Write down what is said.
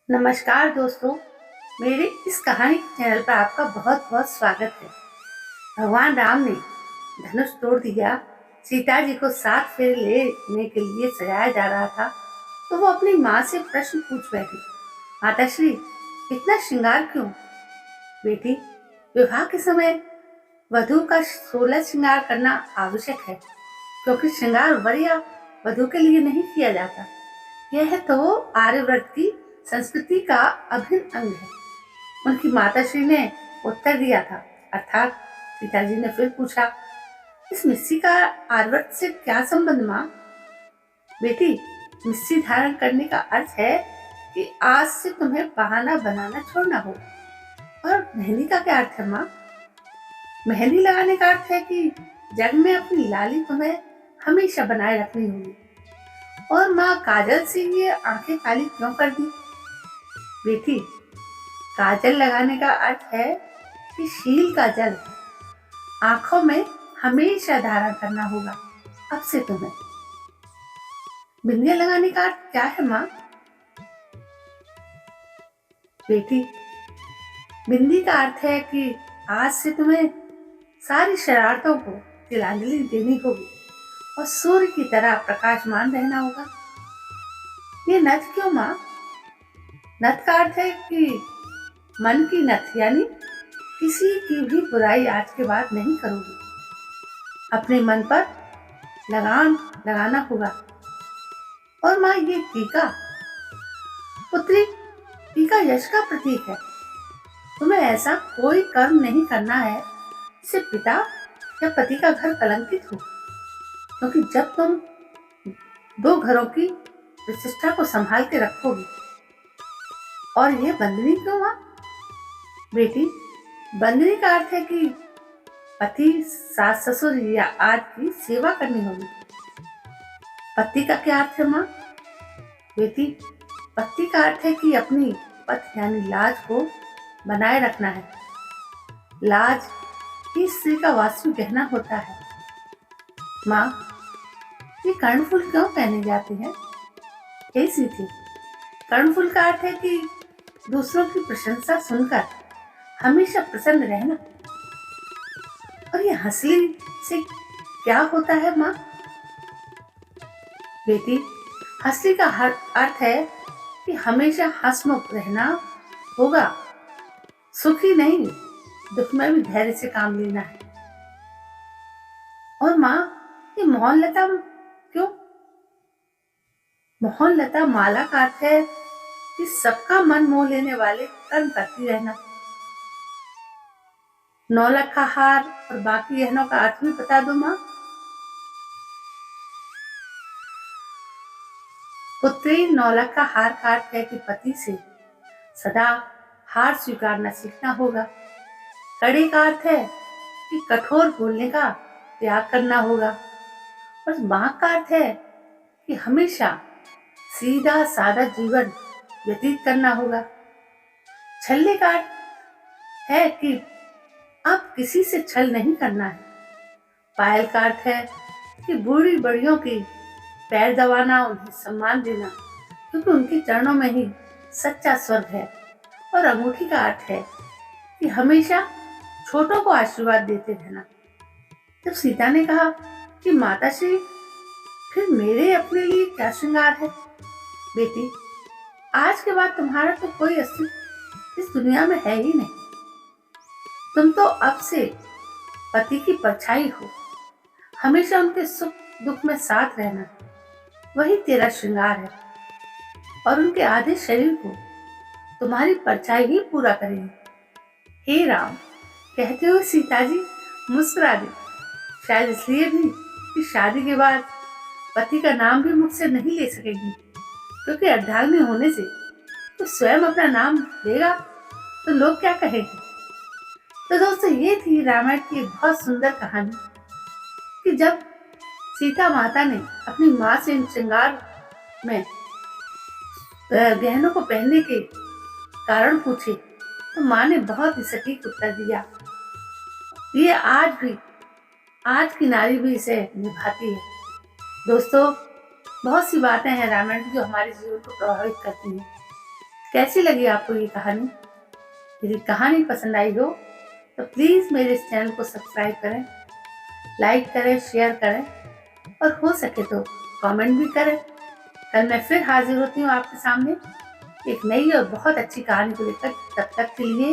नमस्कार दोस्तों, मेरे इस कहानी चैनल पर आपका बहुत बहुत स्वागत है। भगवान राम ने धनुष तोड़ दिया, सीता जी को 7 फेरे लेने के लिए सजाया जा रहा था, तो वो अपनी माँ से प्रश्न पूछ बैठी। माता श्री, इतना श्रृंगार क्यों? बेटी, विवाह के समय वधू का 16 श्रृंगार करना आवश्यक है, क्योंकि श्रृंगार वर या वधू के लिए नहीं किया जाता। यह तो आर्यव्रत की संस्कृति का अभिन्न अंग है। उनकी माताश्री ने उत्तर दिया था। अर्थात पिताजी ने फिर पूछा, इस मिस्सी का आर्यव्रत से क्या संबंध माँ? बेटी, मिस्सी धारण करने का अर्थ है कि आज से तुम्हें बहाना बनाना छोड़ना होगा। और मेहंदी का क्या अर्थ है माँ? मेहंदी लगाने का अर्थ है कि जग में अपनी लाली तुम्हें हमेशा बनाए रखनी होगी। और माँ, काजल से ये आंखें काली क्यों कर दी? बेटी, काजल लगाने का अर्थ है कि शील का जल आंखों में हमेशा धारण करना होगा अब से तुम्हें। बिंदिया लगाने का अर्थ क्या है माँ? बेटी, बिंदी का अर्थ है कि आज से तुम्हें सारी शरारतों को तिलांजलि देनी होगी और सूर्य की तरह प्रकाशमान रहना होगा। ये नथ क्यों माँ? नथ का अर्थ है कि मन की नथ, यानी किसी की भी बुराई आज के बाद नहीं करोगी। अपने मन पर लगाम लगाना होगा। और माँ, ये टीका, पुत्री, टीका यश का प्रतीक है। तुम्हें ऐसा कोई कर्म नहीं करना है जिससे पिता या पति का घर कलंकित हो, क्योंकि जब तुम 2 घरों की प्रतिष्ठा को संभाल के रखोगी। और ये बंदनी क्यों माँ? बेटी, बंदनी का अर्थ है कि पति, सास ससुर या आदि की सेवा करनी होगी। पति का क्या अर्थ है माँ? बेटी, पति का अर्थ है कि अपनी पथ यानी लाज को बनाए रखना है। लाज ही स्त्री का वास्तविक गहना होता है। माँ, ये कर्णफूल क्यों पहने जाते हैं? कैसी थी? कर्णफूल का अर्थ है कि दूसरों की प्रशंसा सुनकर हमेशा प्रसन्न रहना। और ये हंसली से क्या होता है माँ? बेटी, हंसली का अर्थ है कि हमेशा हंसमुख रहना होगा। सुखी नहीं, दुख में भी धैर्य से काम लेना है। और माँ, ये मोहन लता क्यों? मोहन लता माला का अर्थ है कि सबका मन मोह लेने वाले कर्म करती रहना। 9 का हार और बाकी गहनों का अर्थ भी बता दो माँ। पुत्री, 9 का हार का अर्थ है कि पति से सदा हार स्वीकारना सीखना होगा। कड़े का अर्थ है कि कठोर बोलने का त्याग करना होगा। और माँ का अर्थ है कि हमेशा सीधा सादा जीवन व्यतीत करना होगा। छल्ले का अर्थ है कि अब किसी से छल नहीं करना है। पायल का अर्थ है कि बूढ़ी बड़ियों की पैर दबाना, उन्हें सम्मान देना, क्योंकि उनके चरणों में ही सच्चा स्वर्ग है। और अंगूठी का अर्थ है कि हमेशा छोटों को आशीर्वाद देते रहना। जब सीता ने कहा कि माताश्री, फिर मेरे अपने लिए क्या श्रृंगार है? बेटी, आज के बाद तुम्हारा तो कोई अस्तित्व इस दुनिया में है ही नहीं। तुम तो अब से पति की परछाई हो। हमेशा उनके सुख दुख में साथ रहना, वही तेरा श्रृंगार है। और उनके आधे शरीर को तुम्हारी परछाई ही पूरा करेगी। हे राम, कहते हुए सीता जी मुस्कुरा दी। शायद इसलिए भी कि शादी के बाद पति का नाम भी मुझसे नहीं ले सकेगी, क्योंकि अर्धांगिनी होने से तो स्वयं अपना नाम लेगा तो लोग क्या कहेंगे। तो दोस्तों, ये थी रामायण की एक बहुत सुंदर कहानी कि जब सीता माता ने अपनी माँ से इन श्रृंगार में गहनों को पहनने के कारण पूछे, तो माँ ने बहुत ही सटीक उत्तर दिया। ये आज की नारी भी इसे निभाती है। दोस्तों, बहुत सी बातें हैं रामायण की जो हमारे जीवन को प्रभावित करती हैं। कैसी लगी आपको ये कहानी? यदि कहानी पसंद आई हो तो प्लीज़ मेरे इस चैनल को सब्सक्राइब करें, लाइक करें, शेयर करें और हो सके तो कमेंट भी करें। कल मैं फिर हाजिर होती हूँ आपके सामने एक नई और बहुत अच्छी कहानी को लेकर। तब तक के लिए